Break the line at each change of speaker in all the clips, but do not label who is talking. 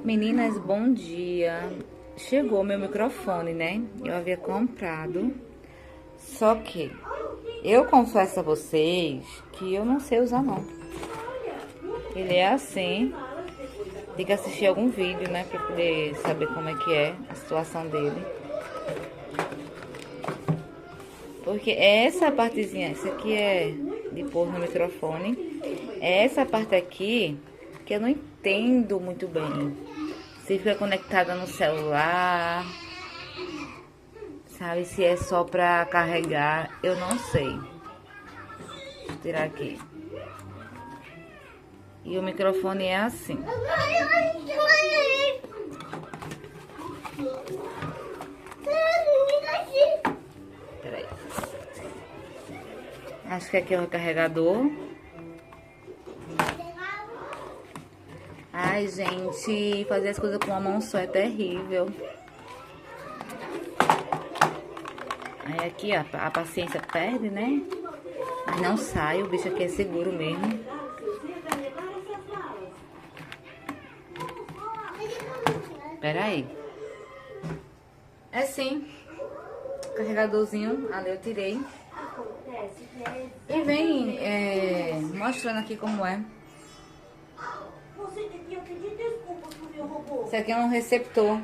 Meninas, bom dia. Chegou meu microfone, né? Eu havia comprado. Só que eu confesso a vocês que eu não sei usar, não. Ele é assim. Tem que assistir algum vídeo, né? Pra poder saber como é que é a situação dele. Porque essa partezinha, isso aqui é de pôr no microfone. É essa parte aqui que eu não entendo muito bem. Se fica conectada no celular, sabe? Se é só pra carregar, eu não sei. Vou tirar aqui. E o microfone é assim. Peraí. Acho que aqui é o carregador. Ai, gente, fazer as coisas com uma mão só é terrível. Aí aqui, ó, a paciência perde, né? Mas não sai, o bicho aqui é seguro mesmo. Pera aí. É sim. Carregadorzinho, ali eu tirei. E vem mostrando aqui como é. Esse aqui é um receptor.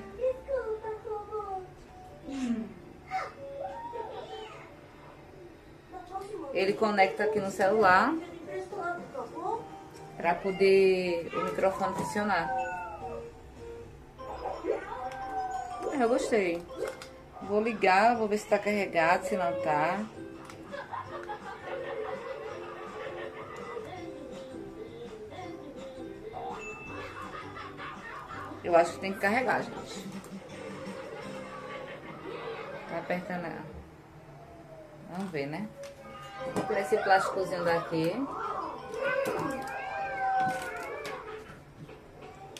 Ele conecta aqui no celular para poder o microfone funcionar. Eu gostei. Vou ligar, vou ver se tá carregado, se não tá. Eu acho que tem que carregar, gente. Tá apertando ela. Vamos ver, né? Vou tirar esse plásticozinho daqui.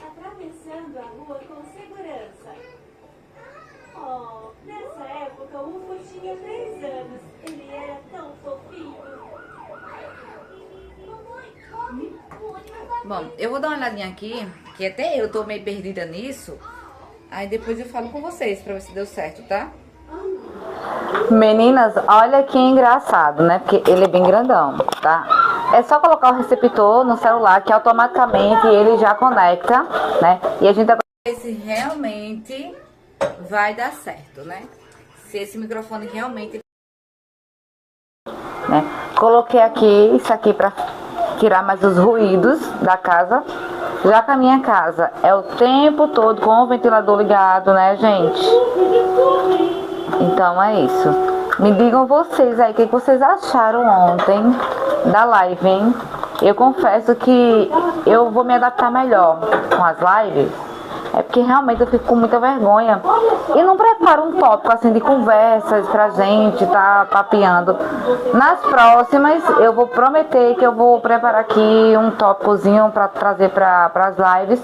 Atravessando a rua com segurança. Oh, nessa época o UFO tinha 3 anos. Ele era tão fofinho.
Bom, eu vou dar uma olhadinha aqui, que até eu tô meio perdida nisso. Aí depois eu falo com vocês pra ver se deu certo, tá? Meninas, olha que engraçado, né? Porque ele é bem grandão, tá? É só colocar o receptor no celular que automaticamente ele já conecta, né? E a gente vai ver se realmente vai dar certo, né? Se esse microfone realmente... né? Coloquei aqui, isso aqui pra tirar mais os ruídos da casa. Já que a minha casa é o tempo todo com o ventilador ligado, né, gente? Então é isso. Me digam vocês aí o que vocês acharam ontem da live, hein? Eu confesso que eu vou me adaptar melhor com as lives. É porque realmente eu fico com muita vergonha. E não preparo um tópico assim de conversas pra gente tá papeando. Nas próximas eu vou prometer que eu vou preparar aqui um tópicozinho pra trazer pras lives.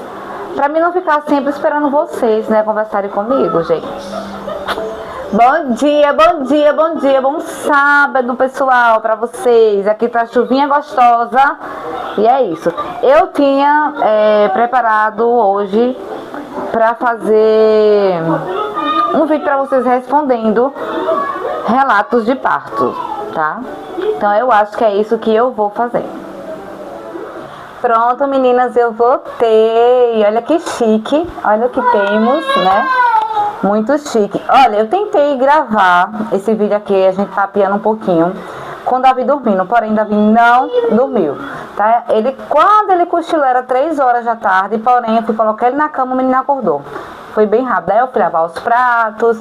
Pra mim não ficar sempre esperando vocês, né, conversarem comigo, gente. Bom dia, bom dia, bom dia, bom sábado, pessoal, pra vocês. Aqui tá chuvinha gostosa e é isso. Eu tinha preparado hoje pra fazer um vídeo pra vocês respondendo relatos de parto, tá? Então eu acho que é isso que eu vou fazer. Pronto, meninas, eu voltei. Olha que chique, olha o que temos, né? Muito chique. Olha, eu tentei gravar esse vídeo aqui, a gente papeando um pouquinho, com o Davi dormindo, porém Davi não dormiu, tá? Quando ele cochilou era 3 horas da tarde, porém eu fui colocar ele na cama, o menino acordou. Foi bem rápido. Aí eu fui lavar os pratos,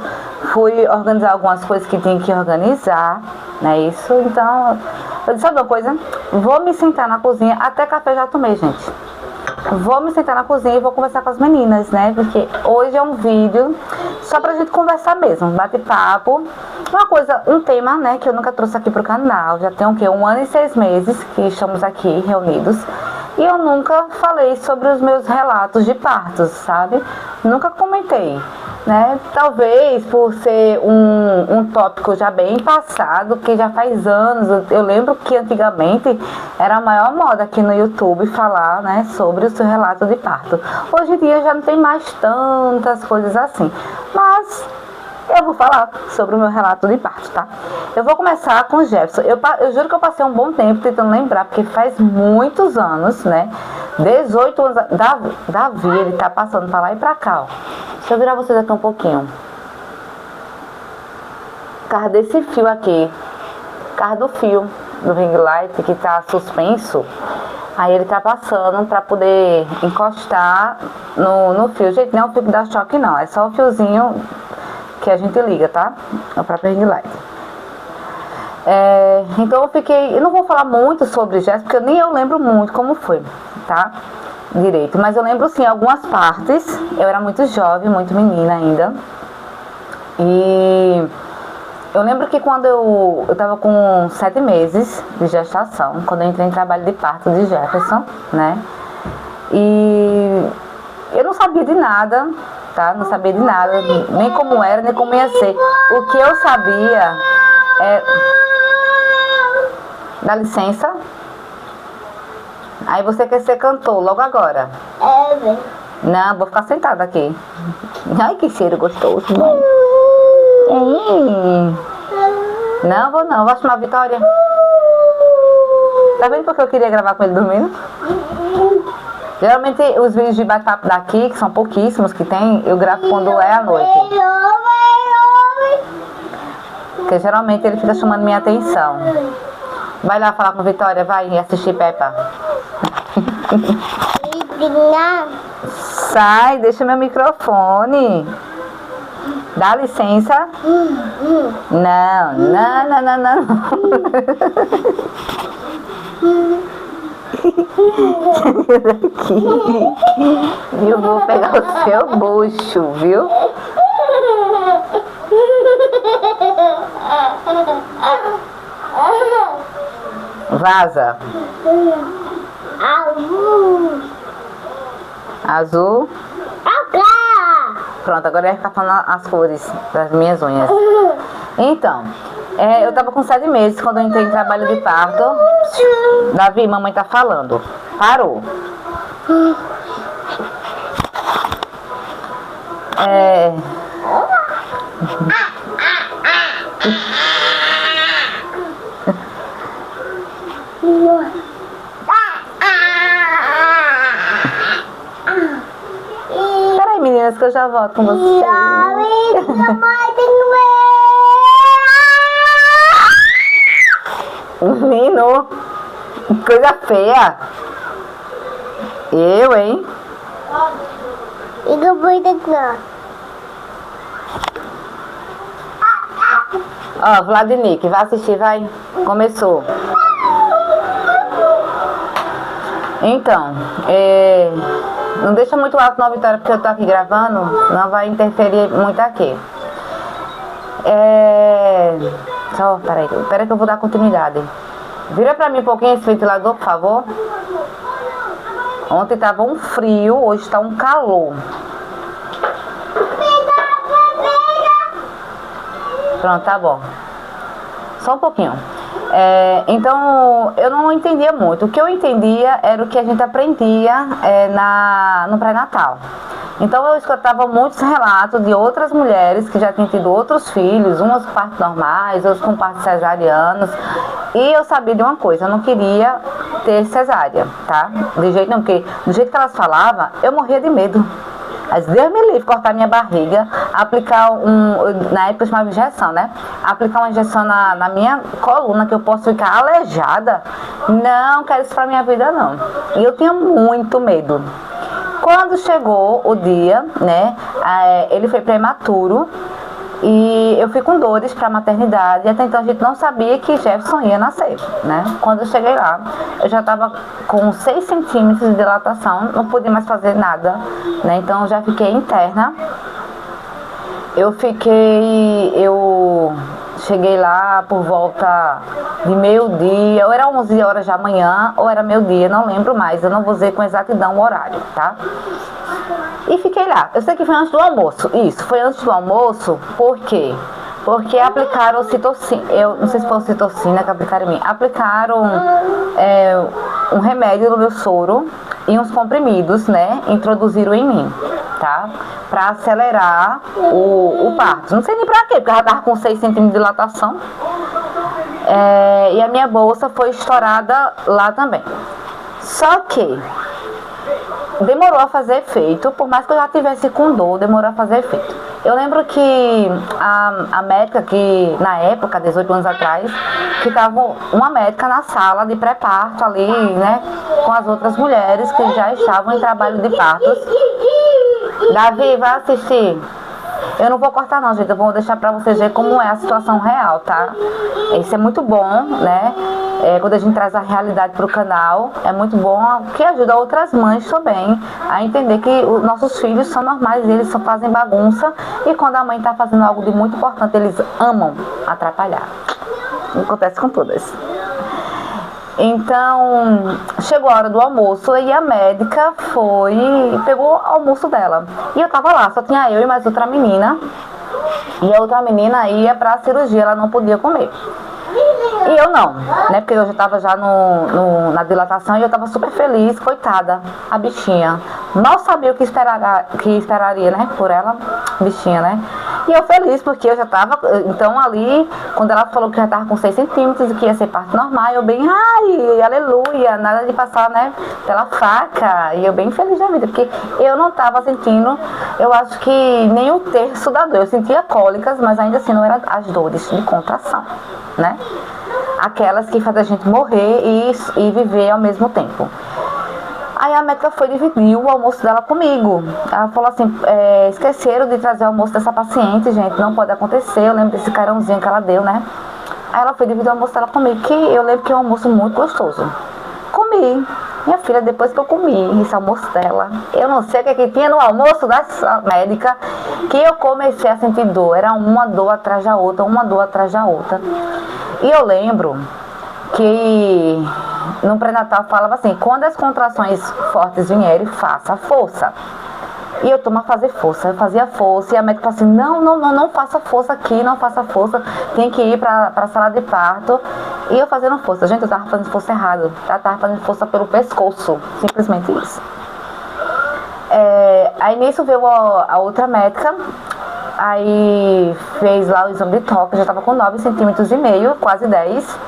fui organizar algumas coisas que tinha que organizar, né? Isso, então, eu disse, sabe uma coisa? Vou me sentar na cozinha, até café já tomei, gente. Vou me sentar na cozinha e vou conversar com as meninas, né? Porque hoje é um vídeo só pra gente conversar mesmo, bate-papo. Uma coisa, um tema, né, que eu nunca trouxe aqui pro canal. Já tem o quê? 1 ano e 6 meses que estamos aqui reunidos. E eu nunca falei sobre os meus relatos de partos, sabe? Nunca comentei. né? Talvez por ser um tópico já bem passado, que já faz anos. Eu lembro que antigamente era a maior moda aqui no YouTube falar, né, sobre o seu relato de parto. Hoje em dia já não tem mais tantas coisas assim, mas eu vou falar sobre o meu relato de parto, tá? Eu vou começar com o Jefferson. Eu juro que eu passei um bom tempo tentando lembrar, porque faz muitos anos, né? 18 anos. Davi, ele tá passando pra lá e pra cá, ó. Deixa eu virar vocês aqui um pouquinho. Por causa desse fio aqui. Por causa do fio do ring light que tá suspenso. Aí ele tá passando pra poder encostar no fio. Gente, não é o fio que dá choque, não. É só o fiozinho que a gente liga, tá? É o próprio ring light. Então eu não vou falar muito sobre Jéssica, porque nem eu lembro muito como foi, tá? Direito, mas eu lembro sim algumas partes. Eu era muito jovem, muito menina ainda. E eu lembro que quando eu tava com 7 meses de gestação, quando eu entrei em trabalho de parto de Jefferson, né? E eu não sabia de nada, tá? Não sabia de nada, nem como era, nem como ia ser. O que eu sabia é... Dá licença. Aí você quer ser cantor logo agora? Não, vou ficar sentada aqui. Ai, que cheiro gostoso, mãe. Não, vou não. Vou chamar a Vitória. Tá vendo porque eu queria gravar com ele dormindo? Geralmente os vídeos de bate-papo daqui, que são pouquíssimos que tem, eu gravo quando é à noite. Porque geralmente ele fica chamando minha atenção. Vai lá falar com a Vitória, vai assistir Peppa. Sai, deixa meu microfone. Dá licença. Não, não, não, não, não. Eu vou pegar o seu bucho, viu? Vaza. Azul. Pronto, agora vai ficar falando as cores das minhas unhas. Então, eu tava com 7 meses quando eu entrei em trabalho de parto. Davi, mamãe tá falando. Parou. Peraí, meninas, que eu já volto com vocês. Menino, coisa feia. Eu, hein? Ó, Vladimir, vai assistir, vai. Começou. Então, não deixa muito alto não, Vitória, porque eu tô aqui gravando, não vai interferir muito aqui. Só, peraí que eu vou dar continuidade. Vira pra mim um pouquinho esse ventilador, por favor. Ontem tava um frio, hoje tá um calor. Pronto, tá bom. Só um pouquinho. Então, eu não entendia muito. O que eu entendia era o que a gente aprendia no pré-natal. Então, eu escutava muitos relatos de outras mulheres que já tinham tido outros filhos, umas com partos normais, outras com partos cesarianos. E eu sabia de uma coisa, eu não queria ter cesárea, tá? De jeito nenhum, porque do jeito que elas falavam, eu morria de medo. Mas Deus me livre, cortar minha barriga, aplicar na época eu chamava injeção, né? Aplicar uma injeção na minha coluna, que eu posso ficar aleijada. Não quero isso pra minha vida, não. E eu tinha muito medo. Quando chegou o dia, né, ele foi prematuro e eu fui com dores para a maternidade. E até então a gente não sabia que Jefferson ia nascer, né? Quando eu cheguei lá, eu já estava com 6 centímetros de dilatação, não pude mais fazer nada, né? Então eu já fiquei interna. Eu cheguei lá por volta de meio-dia, ou era 11 horas da manhã, ou era meio-dia, não lembro mais, eu não vou dizer com exatidão o horário, tá? E fiquei lá. Eu sei que foi antes do almoço. Isso, foi antes do almoço, por quê? Porque aplicaram citocina, eu não sei se foi citocina que aplicaram em mim, aplicaram um remédio no meu soro e uns comprimidos, né, introduziram em mim, tá? Pra acelerar o parto. Não sei nem pra quê, porque ela tava com 6 centímetros de dilatação. E a minha bolsa foi estourada lá também. Só que demorou a fazer efeito, por mais que eu já tivesse com dor, demorou a fazer efeito. Eu lembro que a médica que, na época, 18 anos atrás, ficava uma médica na sala de pré-parto ali, né, com as outras mulheres que já estavam em trabalho de partos. Davi, vai assistir. Eu não vou cortar não, gente, eu vou deixar pra vocês verem como é a situação real, tá? Isso é muito bom, né? Quando a gente traz a realidade pro canal, é muito bom, que ajuda outras mães também a entender que os nossos filhos são normais, eles só fazem bagunça, e quando a mãe tá fazendo algo de muito importante, eles amam atrapalhar. Acontece com todas. Então, chegou a hora do almoço e a médica pegou o almoço dela. E eu tava lá, só tinha eu e mais outra menina. E a outra menina ia pra cirurgia, ela não podia comer. E eu não, né? Porque eu já tava na dilatação e eu tava super feliz, coitada, a bichinha. Mal sabia o que esperaria, né? Por ela, bichinha, né? E eu feliz, porque eu já tava, então ali, quando ela falou que já tava com 6 centímetros e que ia ser parto normal, eu bem, ai, aleluia, nada de passar, né, pela faca. E eu bem feliz da vida, porque eu não tava sentindo, eu acho que nem um terço da dor. Eu sentia cólicas, mas ainda assim não eram as dores de contração, né? Aquelas que fazem a gente morrer e viver ao mesmo tempo. Aí a médica foi dividir o almoço dela comigo. Ela falou assim, esqueceram de trazer o almoço dessa paciente, gente, não pode acontecer. Eu lembro desse carãozinho que ela deu, né? Aí ela foi dividir o almoço dela comigo, que eu lembro que é um almoço muito gostoso. Comi. Minha filha, depois que eu comi esse almoço dela, eu não sei o que tinha no almoço dessa médica, que eu comecei a sentir dor. Era uma dor atrás da outra, uma dor atrás da outra. E eu lembro que no pré-natal falava assim, quando as contrações fortes vierem, faça força. E eu tomo a fazer força, eu fazia força, e a médica falou assim, não faça força aqui, não faça força, tem que ir para a sala de parto. E eu fazendo força, gente, eu tava fazendo força errado, eu tava fazendo força pelo pescoço, simplesmente isso. Aí nisso veio a outra médica, aí fez lá o exame de toque, já tava com 9,5 centímetros, quase 10.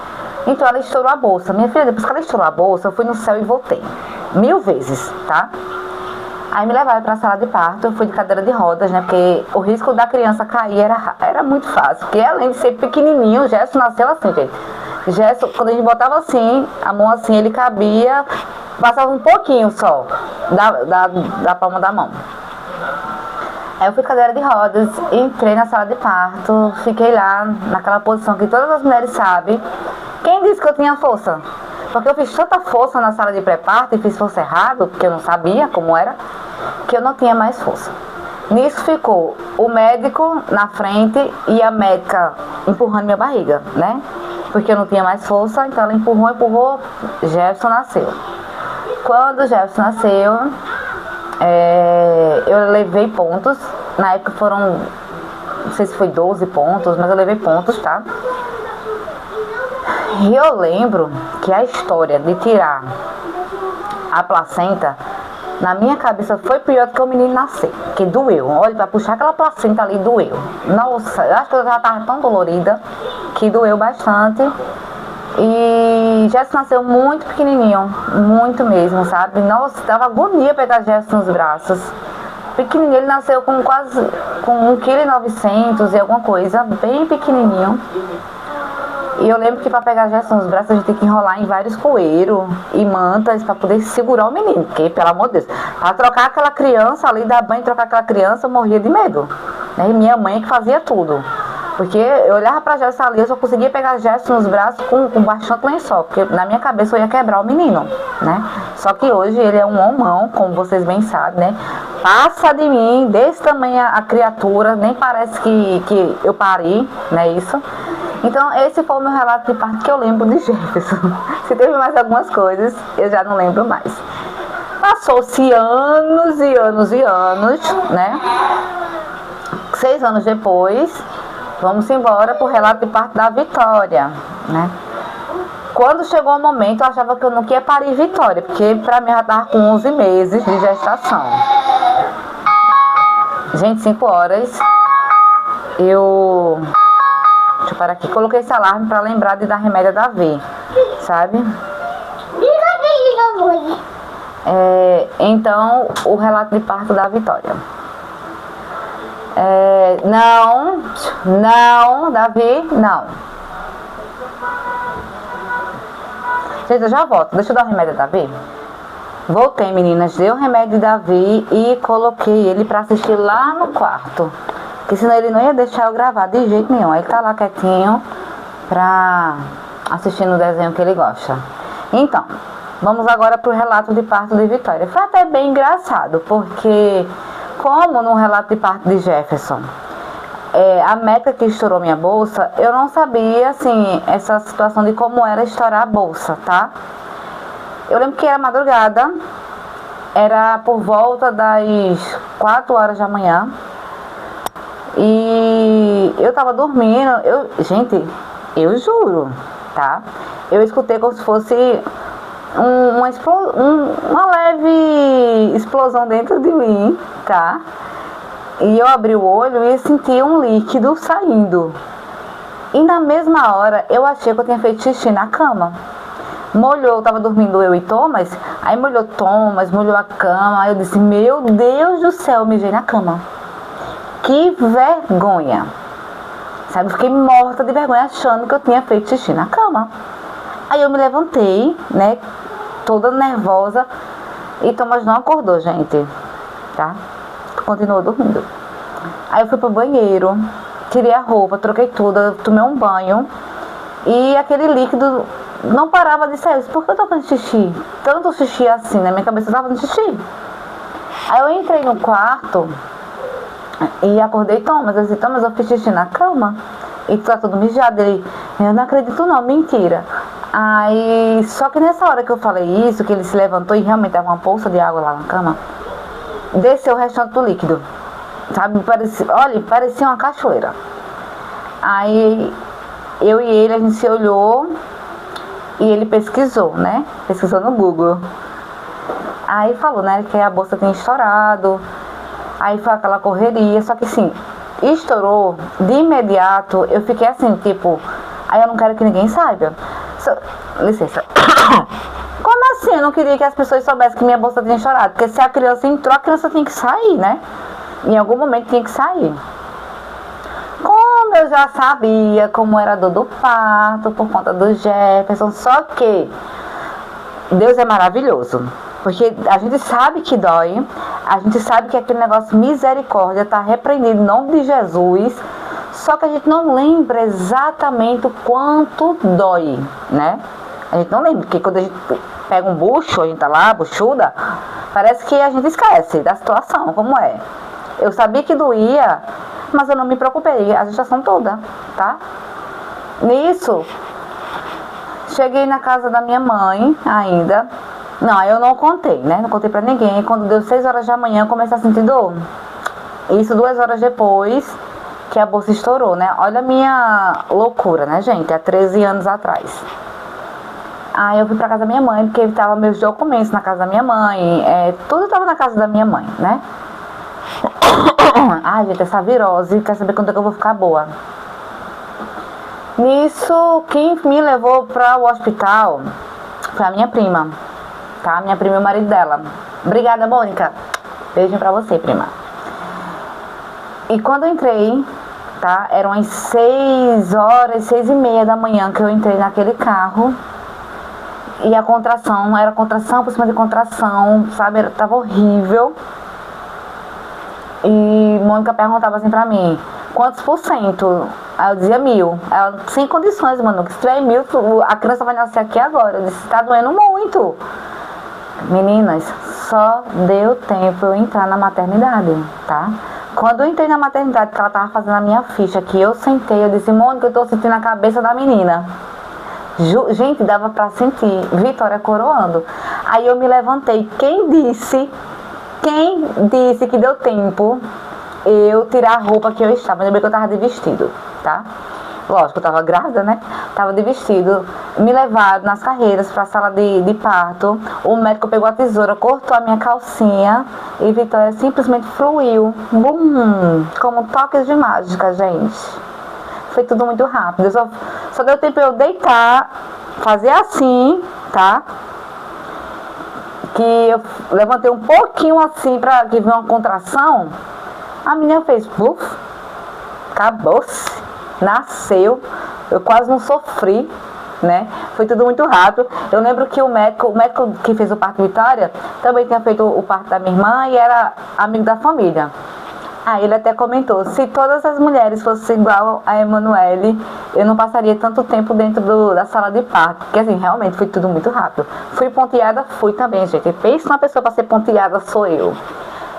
Então ela estourou a bolsa. Minha filha, depois que ela estourou a bolsa, eu fui no céu e voltei 1000 vezes, tá? Aí me levaram pra sala de parto, eu fui de cadeira de rodas, né? Porque o risco da criança cair era muito fácil. Porque além de ser pequenininho, o Gerson nasceu assim, gente. Gerson, quando a gente botava assim, a mão assim, ele cabia, passava um pouquinho só da palma da mão. Aí eu fui de cadeira de rodas, entrei na sala de parto, fiquei lá, naquela posição que todas as mulheres sabem. Quem disse que eu tinha força? Porque eu fiz tanta força na sala de pré-parto e fiz força errado, porque eu não sabia como era, que eu não tinha mais força. Nisso ficou o médico na frente e a médica empurrando minha barriga, né? Porque eu não tinha mais força, então ela empurrou, Jefferson nasceu. Quando o Jefferson nasceu, eu levei pontos, na época foram, não sei se foi 12 pontos, mas eu levei pontos, tá? E eu lembro que a história de tirar a placenta, na minha cabeça foi pior do que o menino nascer, que doeu. Olha, pra puxar aquela placenta ali, doeu. Nossa, eu acho que eu já tava tão dolorida, que doeu bastante. E Gerson nasceu muito pequenininho, muito mesmo, sabe? Nossa, dava agonia pegar Gerson nos braços. Pequenininho, ele nasceu com quase com 1,9 kg e alguma coisa, bem pequenininho. E eu lembro que para pegar Gerson nos braços a gente tem que enrolar em vários coeiros e mantas para poder segurar o menino, porque, pelo amor de Deus, para trocar aquela criança ali, dar banho e trocar aquela criança, eu morria de medo, né? E minha mãe que fazia tudo, porque eu olhava para Gerson ali, eu só conseguia pegar Gerson nos braços com bastante lençol, porque na minha cabeça eu ia quebrar o menino, né? Só que hoje ele é um homão, como vocês bem sabem, né? Passa de mim, desse tamanho a criatura, nem parece que eu pari, né? Isso. Então, esse foi o meu relato de parto que eu lembro de Jefferson. Se teve mais algumas coisas, eu já não lembro mais. Passou-se anos e anos e anos, né? 6 anos depois, vamos embora pro relato de parto da Vitória, né? Quando chegou o momento, eu achava que eu não ia parir Vitória, porque pra mim já tava com 11 meses de gestação. Gente, 5 horas, deixa eu parar aqui, coloquei esse alarme pra lembrar de dar remédio a Davi, sabe? Então, o relato de parto da Vitória. Não, Davi, não. Gente, eu já volto. Deixa eu dar o remédio a Davi. Voltei, meninas. Dei o remédio de Davi e coloquei ele pra assistir lá no quarto. Porque senão ele não ia deixar eu gravar de jeito nenhum. Aí ele tá lá quietinho pra assistir no desenho que ele gosta. Então, vamos agora pro relato de parto de Vitória. Foi até bem engraçado, porque como no relato de parto de Jefferson, a médica que estourou minha bolsa, eu não sabia, assim, essa situação de como era estourar a bolsa, tá? Eu lembro que era madrugada, era por volta das 4 horas da manhã, e eu tava dormindo, gente, eu juro, tá? Eu escutei como se fosse uma leve explosão dentro de mim, tá? E eu abri o olho e senti um líquido saindo. E na mesma hora eu achei que eu tinha feito xixi na cama. Molhou, eu tava dormindo eu e Thomas, aí molhou Thomas, molhou a cama. Aí eu disse, meu Deus do céu, eu mijei na cama. Que vergonha. Sabe, eu fiquei morta de vergonha achando que eu tinha feito xixi na cama. Aí eu me levantei, né, toda nervosa, e Thomas não acordou, gente, tá? Continuou dormindo. Aí eu fui pro banheiro, tirei a roupa, troquei tudo, tomei um banho, e aquele líquido não parava de sair. Eu disse, por que eu tô fazendo xixi? Tanto xixi assim, na minha cabeça eu tava fazendo xixi. Aí eu entrei no quarto e acordei Thomas. Eu disse, Thomas, eu fiz xixi na cama e tá tudo mijado. Ele, eu não acredito não, mentira. Aí, só que nessa hora que eu falei isso, que ele se levantou e realmente tava uma poça de água lá na cama, desceu o restante do líquido, sabe, parecia uma cachoeira. Aí, eu e ele, a gente se olhou e ele pesquisou, né, pesquisou no Google. Aí falou, né, que a bolsa tinha estourado, aí foi aquela correria, só que assim, estourou, de imediato, eu fiquei assim, tipo, aí eu não quero que ninguém saiba. Licença. Como assim? Eu não queria que as pessoas soubessem que minha bolsa tinha estourado. Porque se a criança entrou, a criança tinha que sair, né? Em algum momento tinha que sair. Como eu já sabia como era a dor do parto, por conta do Jefferson, só que Deus é maravilhoso. Porque a gente sabe que dói, a gente sabe que aquele negócio misericórdia está repreendido em nome de Jesus. Só que a gente não lembra exatamente o quanto dói, né? A gente não lembra, porque quando a gente pega um bucho, a gente tá lá, buchuda, parece que a gente esquece da situação, como é. Eu sabia que doía, mas eu não me preocupei, a gestação toda, tá? Nisso, cheguei na casa da minha mãe ainda. Não, eu não contei, né? Não contei pra ninguém. Quando deu 6 horas da manhã, eu comecei a sentir dor. Isso 2 horas depois que a bolsa estourou, né? Olha a minha loucura, né, gente? Há 13 anos atrás. Aí eu fui pra casa da minha mãe, porque tava meus documentos na casa da minha mãe. Tudo tava na casa da minha mãe, né? Ai, gente, essa virose, quer saber quando é que eu vou ficar boa? Nisso, quem me levou para o hospital foi a minha prima, tá? Minha prima e o marido dela. Obrigada, Mônica. Beijo pra você, prima. E quando eu entrei, tá? Eram as 6 horas, 6h30 da manhã que eu entrei naquele carro. E a contração, era contração por cima de contração, sabe? Tava horrível. E Mônica perguntava assim pra mim, quantos por cento? Aí eu dizia 1000. Ela, sem condições, mano. Se tiver 1000, a criança vai nascer aqui agora. Eu disse, tá doendo muito. Meninas, só deu tempo eu entrar na maternidade, tá? Quando eu entrei na maternidade, que ela tava fazendo a minha ficha, que eu sentei, eu disse, Mônica, eu tô sentindo a cabeça da menina. Gente, dava pra sentir Vitória coroando. Aí eu me levantei. Quem disse que deu tempo eu tirar a roupa que eu estava? Lembrei que eu tava de vestido, tá? Lógico, eu tava grávida, né? Tava de vestido. Me levaram nas carreiras pra sala de parto. O médico pegou a tesoura, cortou a minha calcinha e Vitória simplesmente fluiu. Bum! Como toques de mágica, gente. Foi tudo muito rápido. Só deu tempo eu deitar, fazer assim, tá? Que eu levantei um pouquinho assim pra que veio uma contração. A menina fez buf, acabou-se, nasceu. Eu quase não sofri, né? Foi tudo muito rápido. Eu lembro que o médico que fez o parto de Vitória também tinha feito o parto da minha irmã e era amigo da família. Aí ele até comentou, se todas as mulheres fossem igual a Emanuele, eu não passaria tanto tempo dentro da sala de parto. Porque assim, realmente foi tudo muito rápido. Fui ponteada, fui também, gente. Pensa uma pessoa para ser ponteada, sou eu.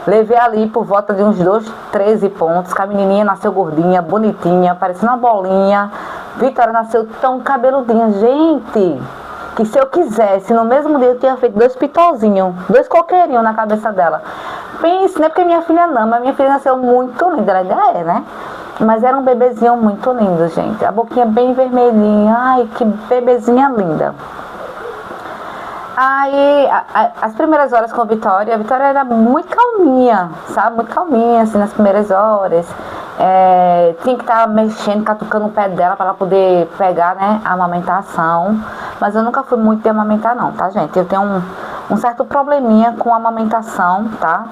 Levei ali por volta de uns 13 pontos, que a menininha nasceu gordinha, bonitinha, parecendo uma bolinha. Vitória nasceu tão cabeludinha, gente, que se eu quisesse, no mesmo dia eu tinha feito 2 pitolzinhos, 2 coqueirinhos na cabeça dela. Pense, não é porque minha filha não, mas minha filha nasceu muito linda, ela ainda é, né? Mas era um bebezinho muito lindo, gente. A boquinha bem vermelhinha, ai, que bebezinha linda. Aí, as primeiras horas com a Vitória era muito calminha, sabe? Muito calminha, assim, nas primeiras horas. Tinha que estar mexendo, catucando o pé dela para ela poder pegar, né, a amamentação. Mas eu nunca fui muito de amamentar não, tá, gente? Eu tenho um certo probleminha com a amamentação, tá?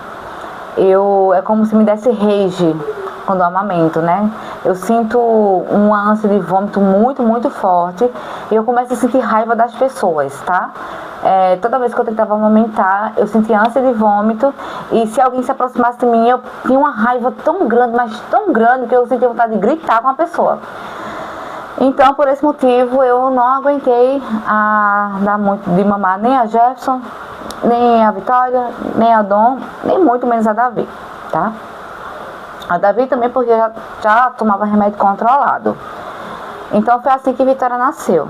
É como se me desse rage quando eu amamento, né? Eu sinto uma ânsia de vômito muito, muito forte. E eu começo a sentir raiva das pessoas, tá? Toda vez que eu tentava amamentar, eu sentia ânsia de vômito. E se alguém se aproximasse de mim, eu tinha uma raiva tão grande, mas tão grande, que eu sentia vontade de gritar com a pessoa. Então, por esse motivo, eu não aguentei dar muito de mamar nem a Jefferson, nem a Vitória, nem a Dom, nem muito menos a Davi, tá? A Davi também porque já tomava remédio controlado. Então foi assim que Vitória nasceu.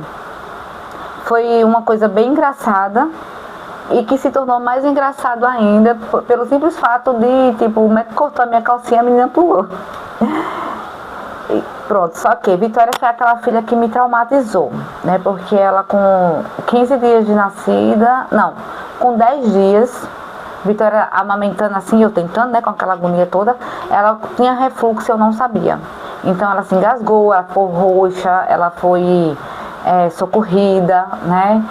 Foi uma coisa bem engraçada e que se tornou mais engraçado ainda pelo simples fato de, tipo, o médico cortou a minha calcinha e a menina pulou. E pronto, só que Vitória foi aquela filha que me traumatizou, né? Porque ela com 15 dias de nascida, não, com 10 dias, Vitória amamentando assim, eu tentando, né, com aquela agonia toda, ela tinha refluxo, eu não sabia. Então ela se engasgou, ela foi roxa, ela foi socorrida, né?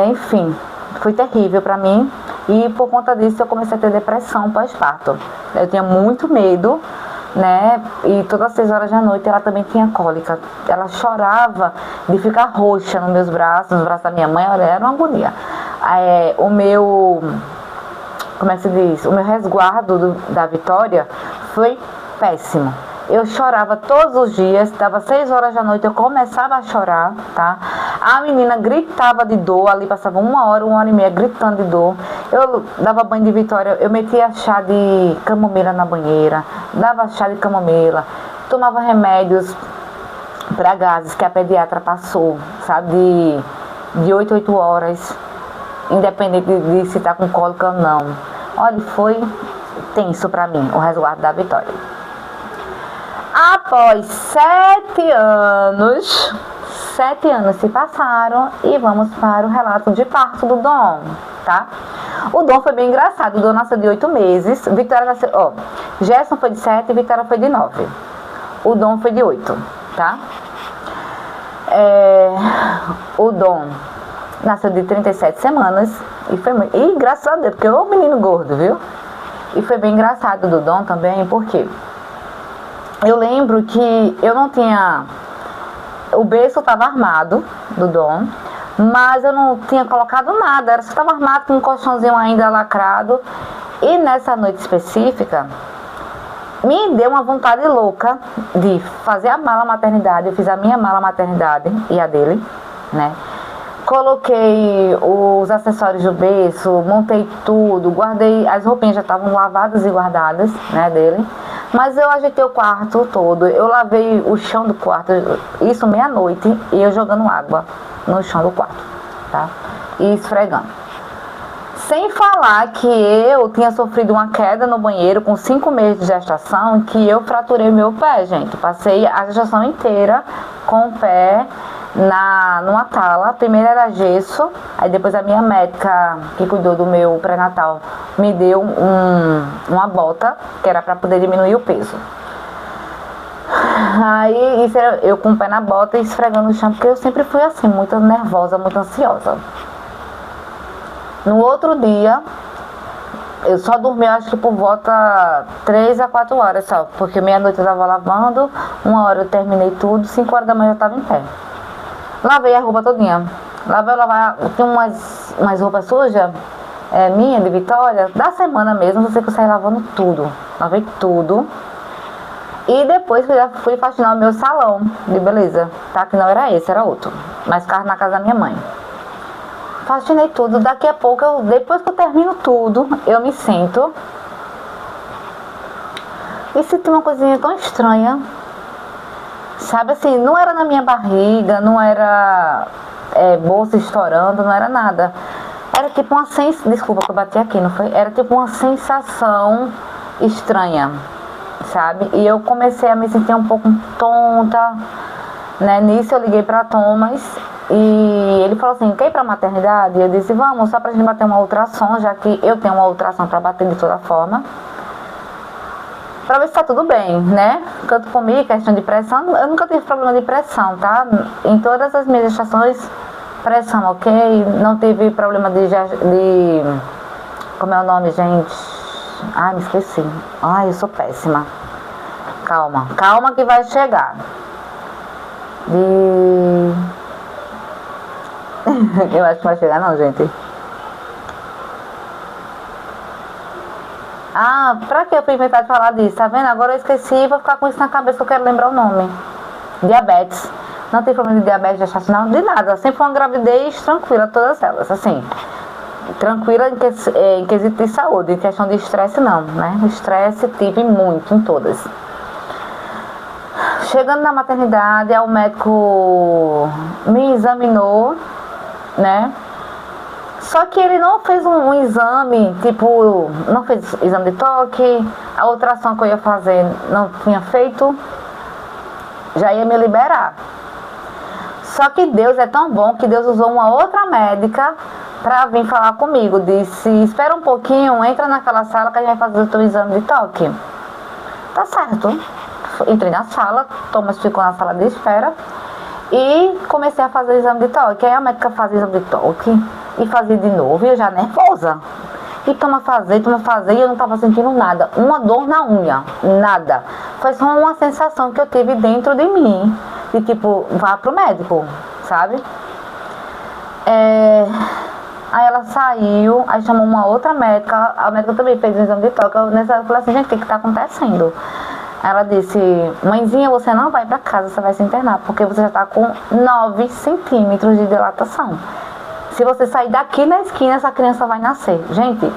Enfim, foi terrível pra mim. E por conta disso eu comecei a ter depressão pós-parto. Eu tinha muito medo, né? E todas as 6 horas da noite ela também tinha cólica. Ela chorava de ficar roxa nos meus braços, nos braços da minha mãe, olha, era uma agonia. Como é que se diz? O meu resguardo da Vitória foi péssimo. Eu chorava todos os dias, dava 6 horas da noite, eu começava a chorar, tá? A menina gritava de dor, ali passava 1 hora, 1h30 gritando de dor. Eu dava banho de Vitória, eu metia chá de camomila na banheira, dava chá de camomila, tomava remédios para gases que a pediatra passou, sabe? De 8 a 8 horas, independente de se tá com cólica ou não. Olha, foi tenso pra mim o resguardo da Vitória. Após 7 anos se passaram e vamos para o relato de parto do Dom, tá? O Dom foi bem engraçado, o Dom nasceu de 8 meses, Vitória nasceu, Gerson foi de 7 e Vitória foi de 9. O Dom foi de 8, tá? O Dom nasceu de 37 semanas e foi muito... E graças a Deus, porque é um menino gordo, viu? E foi bem engraçado do Dom também, porque eu lembro que eu não tinha... O berço estava armado do Dom, mas eu não tinha colocado nada, era só estava armado com um colchãozinho ainda lacrado. E nessa noite específica, me deu uma vontade louca de fazer a mala maternidade. Eu fiz a minha mala maternidade e a dele, né? Coloquei os acessórios do berço, montei tudo, guardei, as roupinhas já estavam lavadas e guardadas, né, dele. Mas eu ajeitei o quarto todo, eu lavei o chão do quarto, isso meia-noite, e eu jogando água no chão do quarto, tá? E esfregando. Sem falar que eu tinha sofrido uma queda no banheiro com 5 meses de gestação, que eu fraturei meu pé, gente. Passei a gestação inteira com o pé numa tala. Primeiro era gesso, aí depois a minha médica que cuidou do meu pré-natal me deu uma bota, que era para poder diminuir o peso. Aí isso era eu com o pé na bota e esfregando no chão, porque eu sempre fui assim, muito nervosa, muito ansiosa. No outro dia, eu só dormi, acho que por volta 3 a 4 horas só, porque meia-noite eu estava lavando, 1 hora eu terminei tudo, 5 horas da manhã eu estava em pé. Lavei a roupa todinha. Tinha umas roupas sujas, minha, de Vitória, da semana mesmo, eu sei que eu saí lavando tudo. Lavei tudo. E depois fui faxinar o meu salão de beleza, tá? Que não era esse, era outro. Mas ficava na casa da minha mãe. Faxinei tudo, daqui a pouco, depois que eu termino tudo, eu me sento e senti uma coisinha tão estranha, sabe assim, não era na minha barriga, não era bolsa estourando, não era nada, era tipo uma sensação, desculpa que eu bati aqui, não foi? Era tipo uma sensação estranha, sabe? E eu comecei a me sentir um pouco tonta, né? Nisso eu liguei pra Thomas e ele falou assim, quer ir pra maternidade? Eu disse, vamos, só pra gente bater uma ultrassom, já que eu tenho uma ultrassom pra bater de toda forma, pra ver se tá tudo bem, né? Canto comigo, questão de pressão, eu nunca tive problema de pressão, tá? Em todas as minhas gestações, pressão, ok? Não teve problema de como é o nome, gente? Ai, me esqueci. Ai, eu sou péssima. Calma, calma que vai chegar. Eu acho que vai chegar não, gente. Ah, pra que eu fui inventar de falar disso? Tá vendo? Agora eu esqueci e vou ficar com isso na cabeça que eu quero lembrar o nome. Diabetes. Não tem problema de diabetes gestacional, de nada. Sempre foi uma gravidez tranquila, todas elas. Assim, tranquila em quesito de saúde. Em questão de estresse, não, né? Estresse tive muito em todas. Chegando na maternidade, o médico me examinou, né? Só que ele não fez um exame, tipo, não fez exame de toque, a ultrassom que eu ia fazer não tinha feito, já ia me liberar. Só que Deus é tão bom que Deus usou uma outra médica pra vir falar comigo. Disse, espera um pouquinho, entra naquela sala que a gente vai fazer o teu exame de toque. Tá certo. Entrei na sala, Thomas ficou na sala de espera e comecei a fazer o exame de toque. Aí a médica fazia o exame de toque e fazia de novo e eu já nervosa. E toma fazer e eu não tava sentindo nada. Uma dor na unha, nada. Foi só uma sensação que eu tive dentro de mim. De tipo, vá pro médico, sabe? Aí ela saiu, aí chamou uma outra médica. A médica também fez o exame de toque. Eu falei assim, gente, o que tá acontecendo? Ela disse, mãezinha, você não vai pra casa, você vai se internar, porque você já tá com 9 centímetros de dilatação. Se você sair daqui na esquina, essa criança vai nascer. Gente,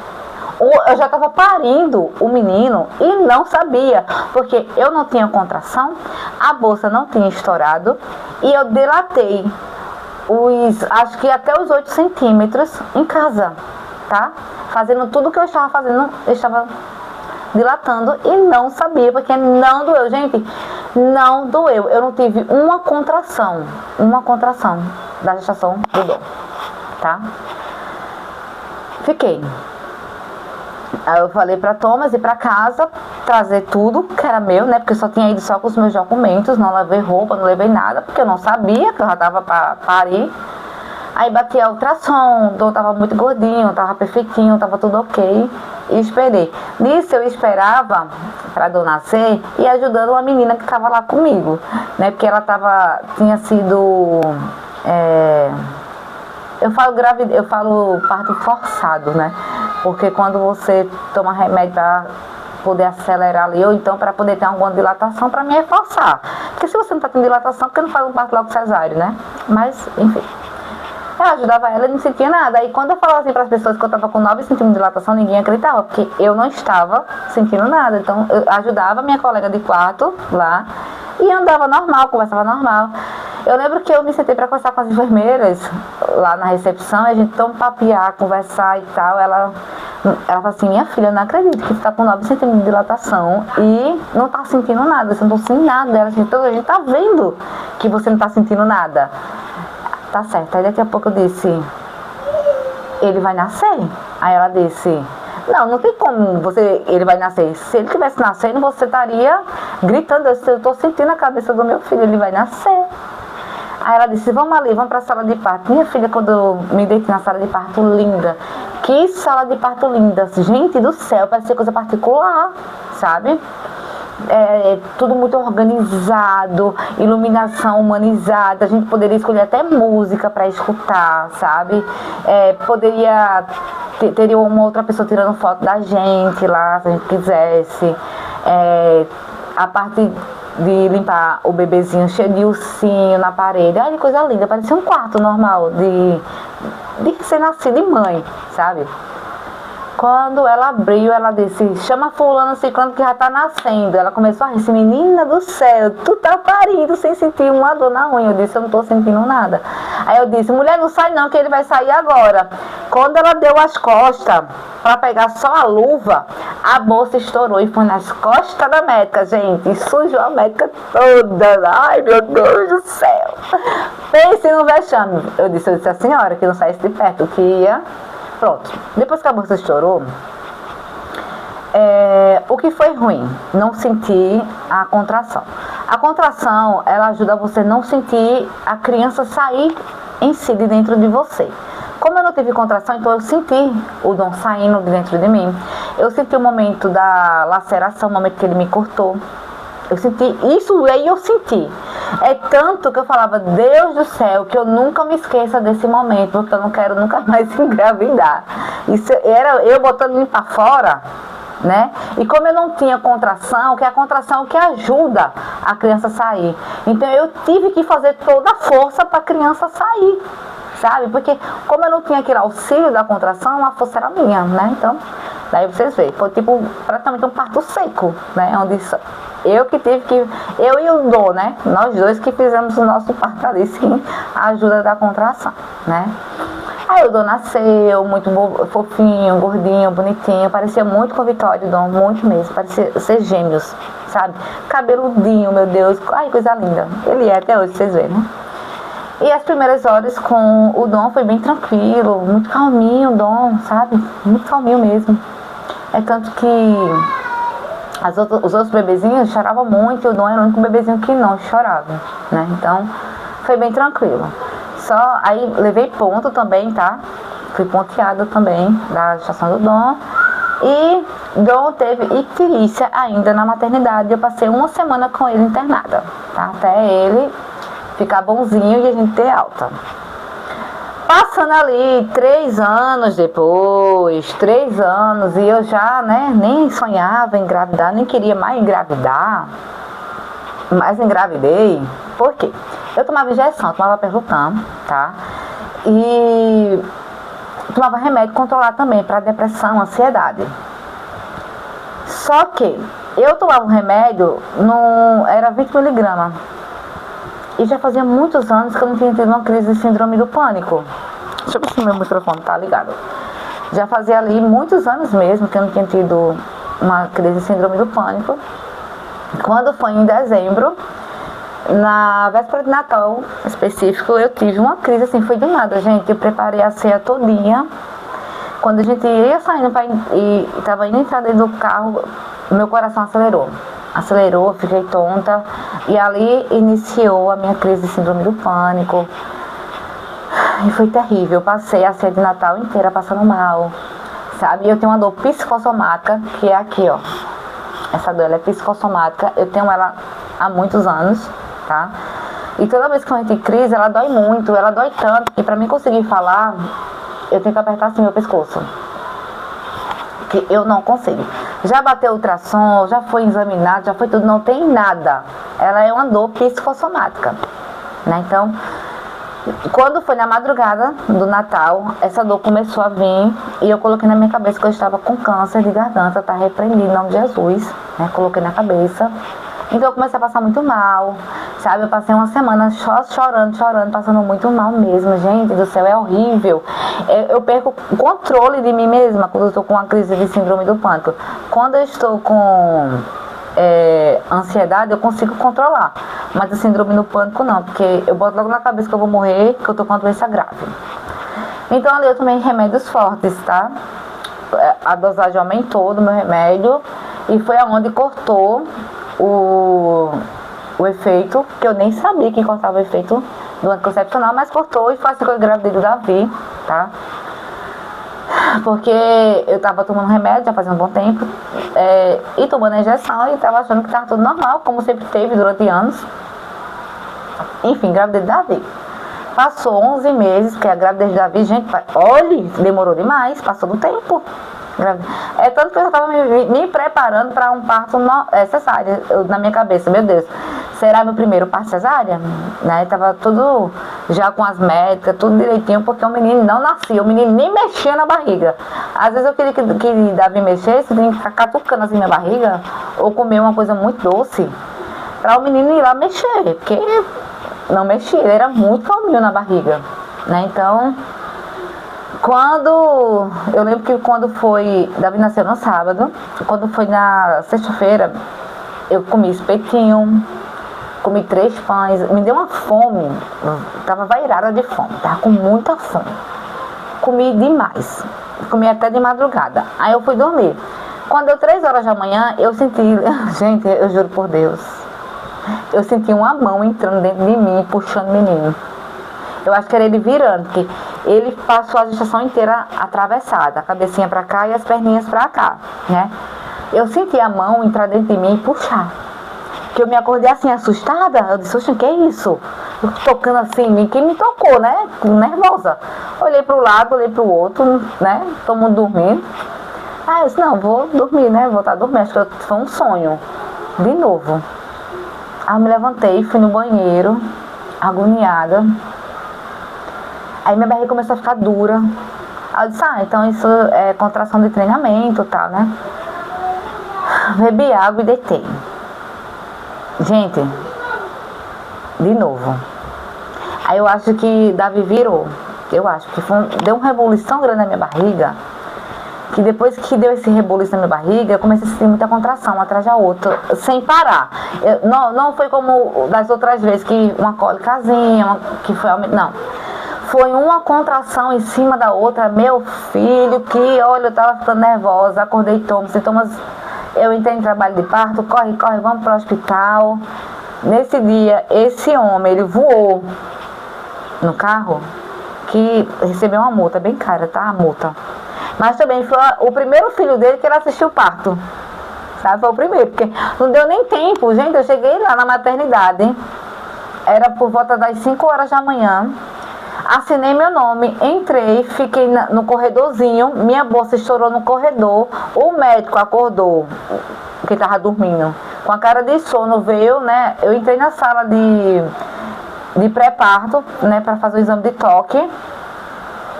eu já tava parindo o menino e não sabia, porque eu não tinha contração, a bolsa não tinha estourado e eu dilatei acho que até os 8 centímetros em casa, tá? Fazendo tudo que eu estava fazendo, eu estava dilatando e não sabia, porque não doeu, gente, não doeu. Eu não tive uma contração da gestação do Dom, tá? Fiquei. Aí eu falei pra Thomas ir pra casa, trazer tudo que era meu, né? Porque eu só tinha ido só com os meus documentos, não levei roupa, não levei nada, porque eu não sabia que eu já tava pra parir. Aí bati a ultrassom, o Dom tava muito gordinho, tava perfeitinho, tava tudo ok. E esperei. Nisso eu esperava pra Dom nascer e ajudando uma menina que tava lá comigo, né? Porque ela tinha sido... eu falo parto forçado, né? Porque quando você toma remédio para poder acelerar ali, ou então para poder ter alguma dilatação, para mim é forçar. Porque se você não está tendo dilatação, porque não faz um parto logo cesáreo, né? Mas, enfim. Eu ajudava ela e não sentia nada. Aí quando eu falava assim para as pessoas que eu estava com 9 centímetros de dilatação, ninguém acreditava, porque eu não estava sentindo nada. Então eu ajudava minha colega de quarto lá e andava normal, conversava normal. Eu lembro que eu me sentei para conversar com as enfermeiras lá na recepção, e a gente tão papiar, conversar e tal. Ela falou assim: minha filha, eu não acredito que você tá com 9 centímetros de dilatação e não tá sentindo nada, você não tá sentindo nada. Ela assim, então a gente tá vendo que você não tá sentindo nada. Tá certo. Aí daqui a pouco eu disse: ele vai nascer? Aí ela disse: não tem como ele vai nascer. Se ele tivesse nascendo, você estaria gritando: eu tô sentindo a cabeça do meu filho, ele vai nascer. Aí ela disse: vamos ali, vamos pra sala de parto. Minha filha, quando eu me deitei na sala de parto, linda. Que sala de parto linda. Gente do céu, parecia coisa particular, sabe? Tudo muito organizado, iluminação humanizada. A gente poderia escolher até música para escutar, sabe? Teria uma outra pessoa tirando foto da gente lá, se a gente quisesse. A parte de limpar o bebezinho cheio de ursinho na parede. Ai, que coisa linda, parecia um quarto normal de ser nascido de mãe, sabe? Quando ela abriu, ela disse: chama fulano ciclano que já tá nascendo. Ela começou a rir: menina do céu, tu tá parindo sem sentir uma dor na unha. Eu disse: eu não tô sentindo nada. Aí eu disse: mulher, não sai não, que ele vai sair agora. Quando ela deu as costas para pegar só a luva, a bolsa estourou e foi nas costas da médica, gente. E sujou a médica toda. Ai, meu Deus do céu. Pense no vexame. Eu disse à senhora que não saísse de perto, que ia. Pronto. Depois que a bolsa estourou, o que foi ruim? Não sentir a contração. A contração, ela ajuda você a não sentir a criança sair em si de dentro de você. Como eu não tive contração, então eu senti o Dom saindo de dentro de mim. Eu senti o momento da laceração, o momento que ele me cortou. Eu senti isso, aí eu senti. É tanto que eu falava: Deus do céu, que eu nunca me esqueça desse momento, porque eu não quero nunca mais engravidar. Isso era eu botando ele para fora, né? E como eu não tinha contração, que a contração é o que ajuda a criança a sair. Então eu tive que fazer toda a força para a criança sair, sabe? Porque como eu não tinha aquele auxílio da contração, a força era minha, né? Então, daí vocês veem, foi tipo praticamente um parto seco, né? Onde eu e o Dom, né? Nós dois que fizemos o nosso parto ali, sem a ajuda da contração, né? Aí o Dom nasceu, muito fofinho, gordinho, bonitinho, parecia muito com a Vitória, o Dom, muito mesmo, parecia ser gêmeos, sabe? Cabeludinho, meu Deus, ai, coisa linda. Ele é até hoje, vocês veem, né? E as primeiras horas com o Dom foi bem tranquilo, muito calminho o Dom, sabe? Muito calminho mesmo. É tanto que os outros bebezinhos choravam muito, e o Dom era o único bebezinho que não chorava, né? Então, foi bem tranquilo. Aí levei ponto também, tá? Fui ponteada também da gestação do Dom. E Dom teve icterícia ainda na maternidade. Eu passei uma semana com ele internada, tá? Até ele ficar bonzinho e a gente ter alta. Passando ali 3 anos depois, 3 anos, e eu já, né, nem sonhava em engravidar, nem queria mais engravidar, mas engravidei. Por quê? Eu tomava injeção, tomava Perlutan, tá? E tomava remédio controlado também para depressão, ansiedade. Só que eu tomava um remédio, era 20 miligramas. E já fazia muitos anos que eu não tinha tido uma crise de síndrome do pânico. Deixa eu ver se meu microfone tá ligado. Já fazia ali muitos anos mesmo que eu não tinha tido uma crise de síndrome do pânico. Quando foi em dezembro, na véspera de Natal específico, eu tive uma crise assim, foi do nada, gente. Eu preparei a ceia todinha. Quando a gente ia saindo e estava indo entrar dentro do carro, meu coração acelerou, fiquei tonta, e ali iniciou a minha crise de síndrome do pânico. E foi terrível. Eu passei a ceia de Natal inteira passando mal, sabe? Eu tenho uma dor psicossomática, que é aqui, ó. Essa dor, ela é psicossomática, eu tenho ela há muitos anos, tá? E toda vez que eu entro em crise, ela dói muito, ela dói tanto, que pra mim conseguir falar, eu tenho que apertar assim meu pescoço, que eu não consigo. Já bateu ultrassom, já foi examinado, já foi tudo, não tem nada. Ela é uma dor psicossomática, né? Então, quando foi na madrugada do Natal, essa dor começou a vir, e eu coloquei na minha cabeça que eu estava com câncer de garganta, tá repreendido em nome de Jesus, né? Coloquei na cabeça, Então eu comecei a passar muito mal, sabe? Eu passei uma semana só chorando, passando muito mal mesmo. Gente do céu, é horrível. Eu perco o controle de mim mesma quando eu estou com uma crise de síndrome do pânico. Quando eu estou com ansiedade, eu consigo controlar. Mas a síndrome do pânico não, porque eu boto logo na cabeça que eu vou morrer, que eu tô com uma doença grave. Então ali eu tomei remédios fortes, tá? A dosagem aumentou do meu remédio e foi aonde cortou o efeito, que eu nem sabia que cortava o efeito do anticoncepcional, mas cortou e foi assim que eu engravidei do Davi, tá? Porque eu tava tomando remédio já fazia um bom tempo e tomando a injeção e tava achando que tava tudo normal, como sempre teve durante anos. Enfim, engravidei do Davi. Passou 11 meses, que a gravidez do Davi, gente, olha, demorou demais, passou do tempo. Tanto que eu já estava me preparando para um parto cesárea, na minha cabeça, meu Deus, será meu primeiro parto cesárea? Né? Tava tudo já com as médicas, tudo direitinho, porque o menino não nascia, o menino nem mexia na barriga. Às vezes eu queria que Davi mexesse, tinha que ficar catucando assim minha barriga, ou comer uma coisa muito doce, para o menino ir lá mexer, porque não mexia, ele era muito calminho na barriga, né? Então, eu lembro que quando foi, Davi nasceu no sábado, quando foi na sexta-feira, eu comi espetinho, comi 3 pães, me deu uma fome, tava vairada de fome, tava com muita fome, comi demais, comi até de madrugada, aí eu fui dormir. Quando deu 3 horas da manhã, eu senti, gente, eu juro por Deus, eu senti uma mão entrando dentro de mim, puxando o menino. Eu acho que era ele virando, porque ele passou a gestação inteira atravessada, a cabecinha pra cá e as perninhas pra cá, né? Eu senti a mão entrar dentro de mim e puxar. Que eu me acordei assim, assustada. Eu disse, oxe, que é isso? Eu tocando assim em mim, quem me tocou, né? Nervosa. Olhei pro lado, olhei pro outro, né? Todo mundo dormindo. Aí eu disse, não, vou dormir, né? Vou estar dormindo, acho que foi um sonho. De novo. Aí eu me levantei, fui no banheiro, agoniada. Aí minha barriga começou a ficar dura. Aí eu disse, então isso é contração de treinamento e tal, né? Bebi água e deitei. Gente, de novo. Aí eu acho que Davi virou. Eu acho que deu uma revolução grande na minha barriga. Que depois que deu esse reboliço na minha barriga, eu comecei a sentir muita contração, uma atrás da outra, sem parar. Não foi como das outras vezes, que uma cólicazinha, que foi não. Foi uma contração em cima da outra, meu filho, que, olha, eu tava ficando nervosa, acordei, sintomas, eu entrei em trabalho de parto, corre, vamos pro hospital. Nesse dia, esse homem, ele voou no carro, que recebeu uma multa bem cara, tá, a multa. Mas também foi o primeiro filho dele que ele assistiu o parto, sabe, foi o primeiro, porque não deu nem tempo, gente, eu cheguei lá na maternidade, era por volta das 5 horas da manhã, assinei meu nome, entrei, fiquei no corredorzinho, minha bolsa estourou no corredor, o médico acordou, que estava dormindo, com a cara de sono, veio, né, eu entrei na sala de pré-parto, né, para fazer o exame de toque.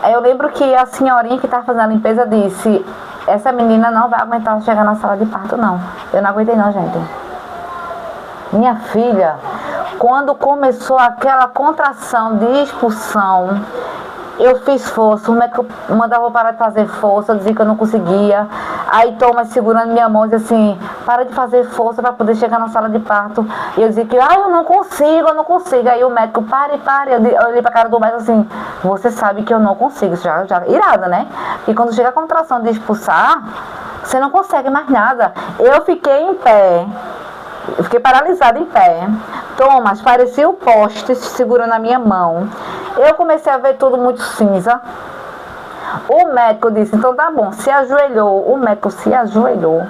Aí eu lembro que a senhorinha que estava fazendo a limpeza disse, essa menina não vai aguentar chegar na sala de parto, não. Eu não aguentei não, gente. Minha filha, quando começou aquela contração de expulsão, eu fiz força, o médico mandava eu parar de fazer força, eu dizia que eu não conseguia. Aí Thomas segurando minha mão, dizia assim, para de fazer força para poder chegar na sala de parto. E eu dizia que, eu não consigo. Aí o médico, pare. Eu olhei pra cara do médico assim, você sabe que eu não consigo. Já irada, né? E quando chega a contração de expulsar, você não consegue mais nada. Eu fiquei em pé. Eu fiquei paralisada em pé. Thomas parecia o poste segurando a minha mão. Eu comecei a ver tudo muito cinza. O médico disse, então tá bom, se ajoelhou. O médico se ajoelhou.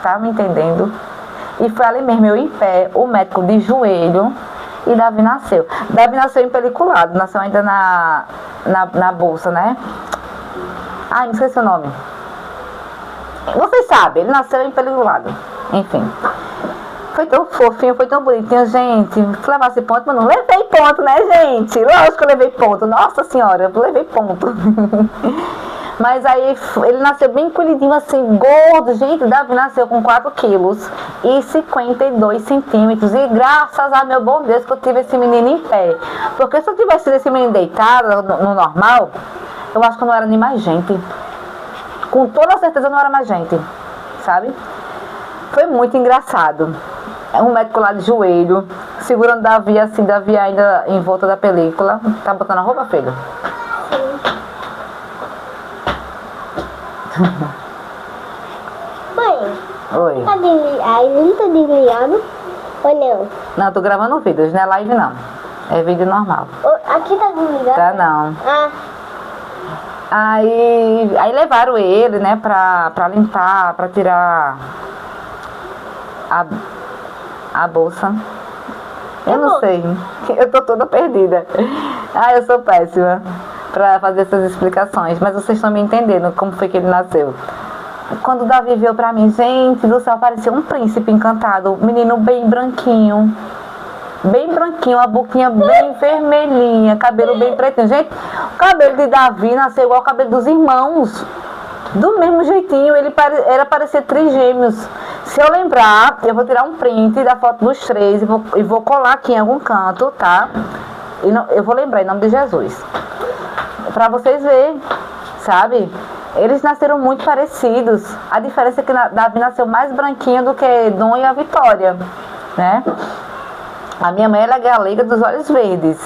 Tá me entendendo? E foi ali mesmo, eu em pé, o médico de joelho. E Davi nasceu. Davi nasceu empeliculado, nasceu ainda na bolsa, né? Ai, não esqueci o nome. Vocês sabem, ele nasceu empeliculado. Enfim. Foi tão fofinho, foi tão bonitinho, gente. Se levasse ponto, mas não levei ponto, né, gente? Lógico que eu levei ponto. Nossa senhora, eu levei ponto. Mas aí ele nasceu bem colhidinho assim, gordo. Gente, Davi nasceu com 4 quilos e 52 centímetros. E graças a meu bom Deus que eu tive esse menino em pé. Porque se eu tivesse esse menino deitado no normal, eu acho que eu não era nem mais gente. Com toda certeza eu não era mais gente, sabe? Foi muito engraçado. Um médico lá de joelho, segurando Davi assim, Davi ainda em volta da película. Tá botando a roupa, filho?
Mãe,
Oi.
tá desligado? Não tá desligado? Ou não?
Não, tô gravando vídeos, não é live não. É vídeo normal.
Aqui tá desligado?
Tá não.
Ah,
Aí levaram ele, né, pra limpar, pra tirar a bolsa. Eu não sei. Eu tô toda perdida. Eu sou péssima pra fazer essas explicações. Mas vocês estão me entendendo como foi que ele nasceu. Quando o Davi veio pra mim, gente do céu, parecia um príncipe encantado. Um menino bem branquinho. Bem branquinho, a boquinha bem vermelhinha, cabelo bem pretinho. Gente, o cabelo de Davi nasceu igual ao cabelo dos irmãos. Do mesmo jeitinho, ele era parecer trigêmeos. Se eu lembrar, eu vou tirar um print da foto dos três e vou colar aqui em algum canto, tá? E não, eu vou lembrar em nome de Jesus. Pra vocês verem, sabe? Eles nasceram muito parecidos. A diferença é que Davi nasceu mais branquinho do que Dom e a Vitória, né? A minha mãe ela é galega dos olhos verdes.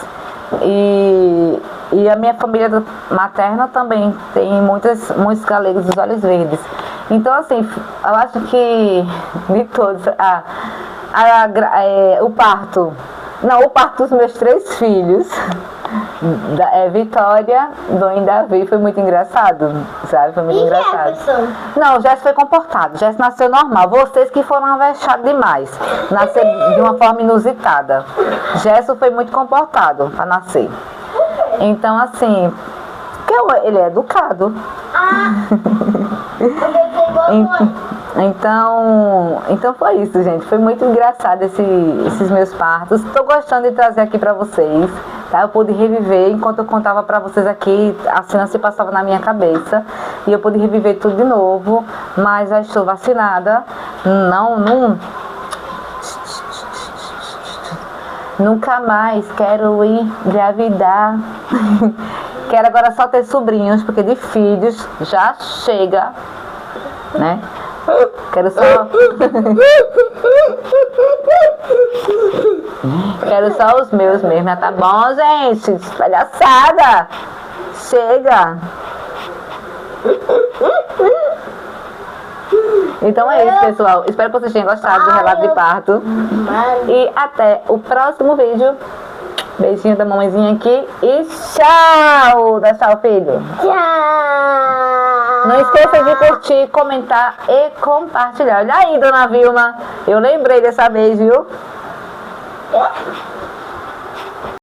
E a minha família materna também tem muitos galegos dos olhos verdes. Então, assim, eu acho que de todos, o parto dos meus 3 filhos, Vitória, Dom e Davi, foi muito engraçado, sabe? Foi muito engraçado.
Jefferson?
Não, o Jess foi comportado, o Jess nasceu normal. Vocês que foram avexados demais, nasceu de uma forma inusitada. Jess foi muito comportado para nascer. Então, assim, porque ele é educado. Então foi isso, gente. Foi muito engraçado esses meus partos. Estou gostando de trazer aqui pra vocês, tá? Eu pude reviver enquanto eu contava pra vocês aqui, a cena se passava na minha cabeça e eu pude reviver tudo de novo. Mas já estou vacinada. Nunca mais quero engravidar. Quero agora só ter sobrinhos, porque de filhos já chega, né? Quero só... Quero só os meus mesmo. Tá bom, gente? Palhaçada! Chega! Então é isso, pessoal. Espero que vocês tenham gostado do relato de parto. E até o próximo vídeo. Beijinho da mamãezinha aqui e tchau! Dá tchau, filho.
tchau!
Não esqueça de curtir, comentar e compartilhar. Olha aí, dona Vilma. Eu lembrei dessa vez, viu?